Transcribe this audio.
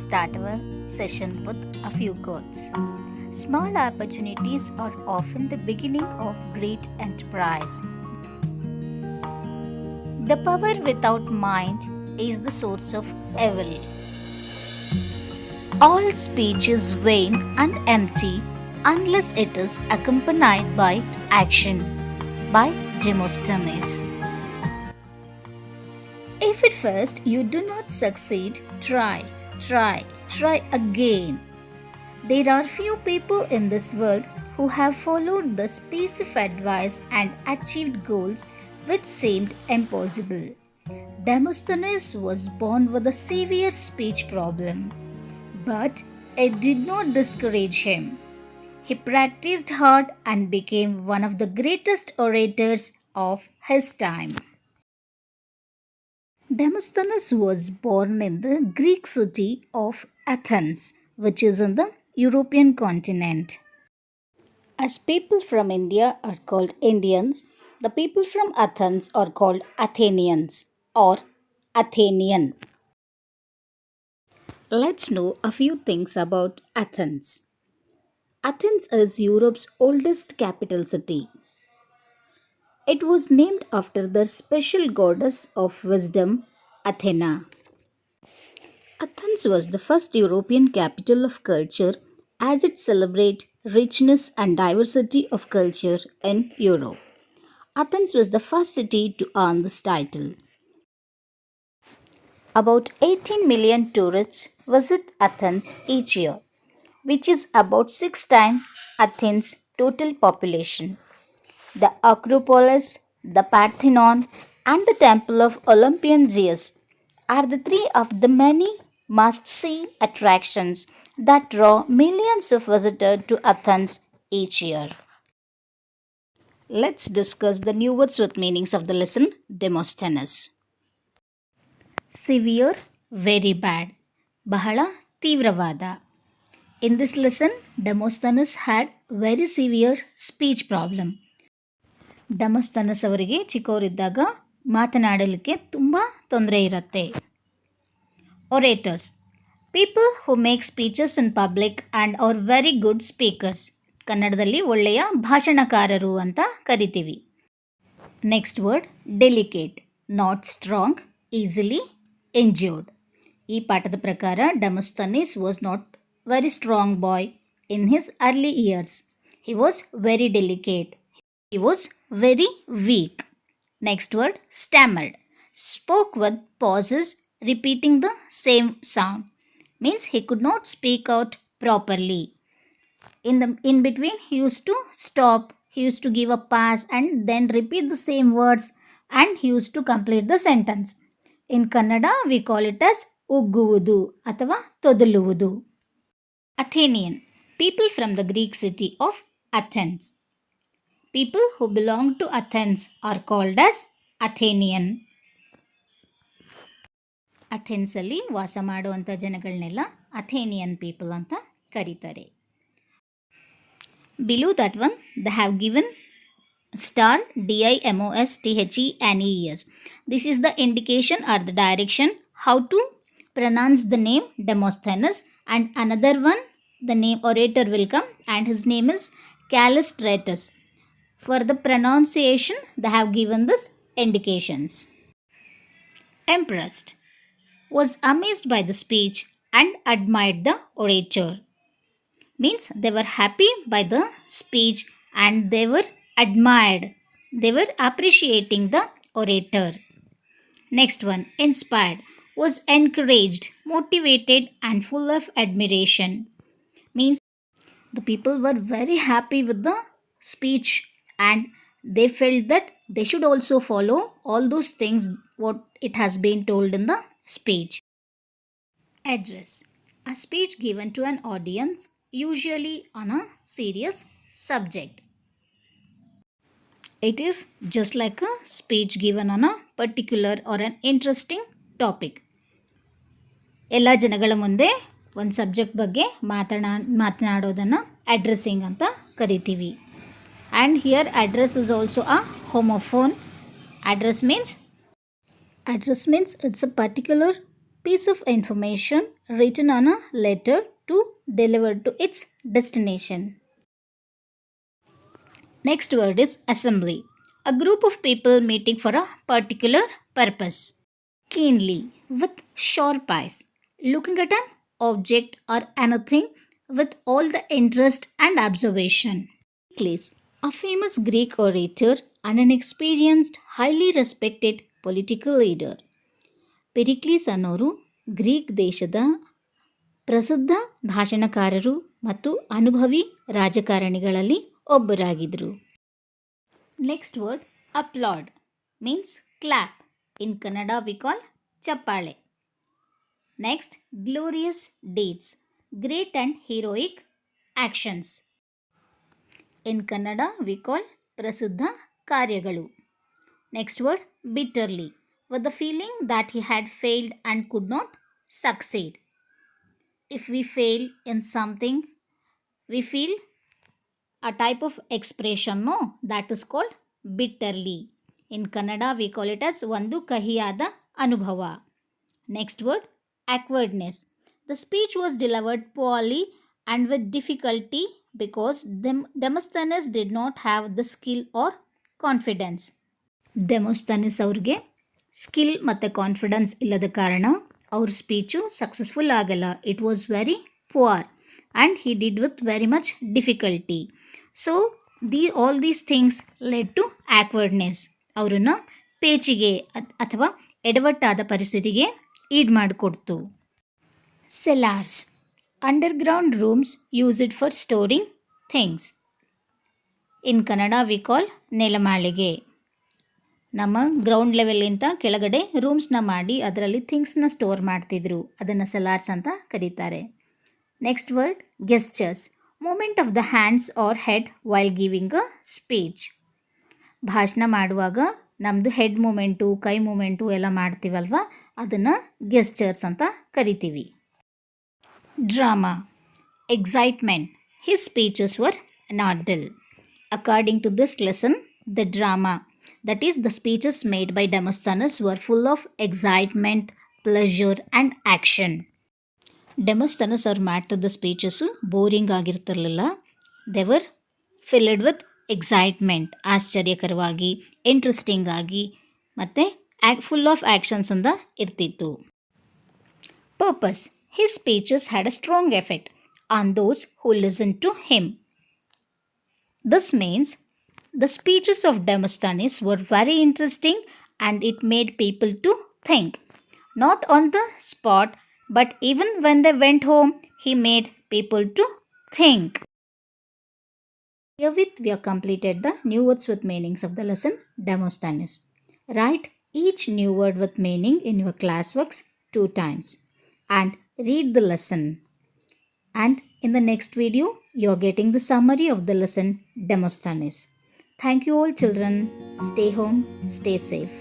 start our session with a few quotes. Small opportunities are often the beginning of great enterprise. The power without mind is the source of evil. All speech is vain and empty unless it is accompanied by action. By Demosthenes. If at first you do not succeed, try again. There are few people in this world who have followed the specific advice and achieved goals which seemed impossible. Demosthenes was born with a severe speech problem, but it did not discourage him. He practiced hard and became one of the greatest orators of his time. Demosthenes was born in the Greek city of Athens, which is in the European continent. As people from India are called Indians, the people from Athens are called Athenians or Athenian. Let's know a few things about Athens. Athens is Europe's oldest capital city. It was named after the special goddess of wisdom, Athena. Athens was the first European capital of culture as it celebrated richness and diversity of culture in Europe. Athens was the first city to earn this title. About 18 million tourists visit Athens each year, which is about 6 times Athens' total population. The Acropolis, the Parthenon, and the Temple of Olympian Zeus are the three of the many must-see attractions that draw millions of visitors to Athens each year. Let's discuss the new words with meanings of the lesson. Demosthenes. Severe, very bad. Bahala ತೀವ್ರವಾದ. In this lesson, Demosthenes had very severe speech problem. ಡೆಮೋಸ್ಥೆನಸ್ ಅವರಿಗೆ ಚಿಕ್ಕವರಿದ್ದಾಗ ಮಾತನಾಡಲಿಕ್ಕೆ ತುಂಬ ತೊಂದರೆ ಇರುತ್ತೆ. Orators, people who make speeches in public and are very good speakers. ಕನ್ನಡದಲ್ಲಿ ಒಳ್ಳೆಯ ಭಾಷಣಕಾರರು ಅಂತ ಕರಿತೀವಿ. Next word delicate, not strong, easily injured. ಈ ಪಾಠದ ಪ್ರಕಾರ Demosthenes was not very strong boy in his early years. He was very delicate. He was very weak. Next word stammered. Spoke with pauses, repeating the same sound. Means he could not speak out properly. In between he used to stop, he used to give a pause and then repeat the same words and he used to complete the sentence. In Kannada we call it as ugguvudu athava toduluvudu. Athenian. People from the Greek city of Athens. People who belong to Athens are called as Athenian. Athens ಅಲ್ಲಿ ವಾಸ ಮಾಡುವಂಥ ಜನಗಳನ್ನೆಲ್ಲ ಅಥೇನಿಯನ್ people ಅಂತ ಕರೀತಾರೆ. Below that one they have given star DIMOSTHENES. This is the indication or the direction how to pronounce the name Demosthenes, and another one the name orator will come and his name is Callistratus. For the pronunciation, they have given this indications. Impressed, was amazed by the speech and admired the orator. Means they were happy by the speech and they were admired. They were appreciating the orator. Next one, inspired, was encouraged, motivated and full of admiration. Means the people were very happy with the speech and they felt that they should also follow all those things what it has been told in the speech. Address, a speech given to an audience, usually on a serious subject. It is just like a speech given on a particular or an interesting topic. ಎಲ್ಲ ಜನಗಳ ಮುಂದೆ ಒಂದು subject ಬಗ್ಗೆ ಮಾತನಾಡೋದನ್ನು addressing ಅಂತ ಕರಿತೀವಿ. And here address is also a homophone. Address means it's a particular piece of information written on a letter to deliver to its destination. Next word is assembly. A group of people meeting for a particular purpose. Keenly, with sharp eyes, looking at an object or anything with all the interest and observation. Pericles, a famous Greek orator and an experienced, highly respected political leader. ಪೆರಿಕ್ಲೀಸ್ ಅನ್ನೋರು Greek ದೇಶದ ಪ್ರಸಿದ್ಧ ಭಾಷಣಕಾರರು ಮತ್ತು ಅನುಭವಿ ರಾಜಕಾರಣಿಗಳಲ್ಲಿ ಒಬ್ಬರಾಗಿದ್ದರು. Next word applaud means clap. In Kannada we call chappale. Next glorious deeds, great and heroic actions. In Kannada we call prasiddha karyagalu. Next word bitterly, with the feeling that he had failed and could not succeed. If we fail in something, we feel a type of expression, no? That is called bitterly. In Kannada, we call it as ಒಂದು ಕಹಿಯಾದ ಅನುಭವ. Next word, awkwardness. The speech was delivered poorly and with difficulty because Demosthenes did not have the skill or confidence. Demosthenes ಅವ್ರಿಗೆ skill ಮತ್ತು confidence ಇಲ್ಲದ ಕಾರಣ ಅವ್ರ speech successful ಆಗಲ್ಲ. It was very poor and he did with very much difficulty. So all these things led to awkwardness. ಅವರನ್ನು ಪೇಚಿಗೆ ಅಥವಾ ಎಡವಟ್ಟಾದ ಪರಿಸ್ಥಿತಿಗೆ ಈಡ್ ಮಾಡಿಕೊಡ್ತು. Cellars, underground rooms used for storing things. In Kannada we call nelamalige. ನಮ್ಮ ಗ್ರೌಂಡ್ ಲೆವೆಲ್ಗಿಂತ ಕೆಳಗಡೆ ರೂಮ್ಸ್ನ ಮಾಡಿ ಅದರಲ್ಲಿ ಥಿಂಗ್ಸ್ನ ಸ್ಟೋರ್ ಮಾಡ್ತಿದ್ರು. ಅದನ್ನು ಸೆಲಾರ್ಸ್ ಅಂತ ಕರೀತಾರೆ. Next word gestures, movement of the hands or head while giving a speech. ಭಾಷಣ ಮಾಡುವಾಗ ನಮ್ಮದು ಹೆಡ್ ಮೂಮೆಂಟು, ಕೈ ಮೂಮೆಂಟು ಎಲ್ಲ ಮಾಡ್ತೀವಲ್ವ, ಅದನ್ನು ಗೆಸ್ಚರ್ಸ್ ಅಂತ ಕರಿತೀವಿ. Drama, excitement. His speeches were not dull. According to this lesson, the drama, that is the speeches made by Demosthenes, were full of excitement, pleasure and action. Demosthenes ಅವ್ರು ಮಾಡ್ತಿದ್ದ speeches boring ಆಗಿರ್ತಿರಲಿಲ್ಲ. They were filled with excitement, ಆಶ್ಚರ್ಯಕರವಾಗಿ, interesting ಆಗಿ ಮತ್ತು full of actions ಅಂತ ಇರ್ತಿತ್ತು. Purpose, his speeches had a strong effect on those who listen to him. This means the speeches of Demosthenes were very interesting and it made people to think. Not on the spot, but even when they went home, he made people to think. Herewith we have completed the new words with meanings of the lesson Demosthenes. Write each new word with meaning in your classworks 2 times and read the lesson. And in the next video, you are getting the summary of the lesson Demosthenes. Thank you all children. Stay home, stay safe.